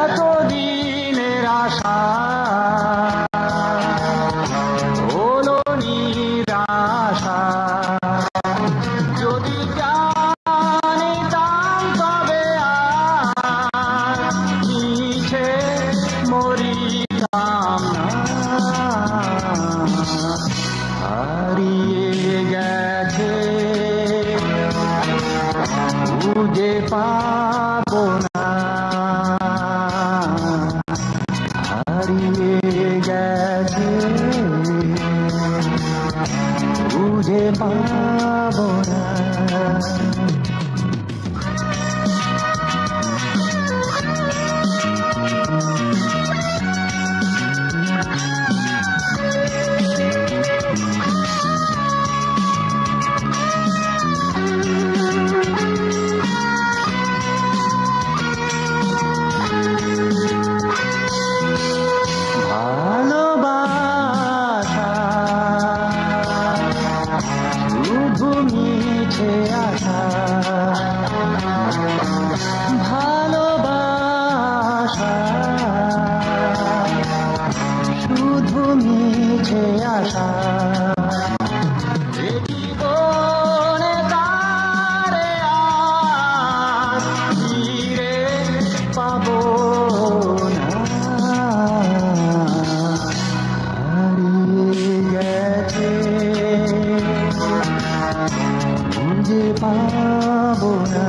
এতদিনের আশা হলো নিরাশা। যদি জানিতাম তবে আর মিছে মরিতাম না। হারিয়ে গেছে খুঁজে পাবো না, হারিয়ে গেছে খুঁজে পাবো না। মিছে আশা, ভালোবাসা শুধু মিছে আশা। জীবনে তারে আর ফিরে পাবো না, হারিয়ে গেছে খুঁজে পাবো না।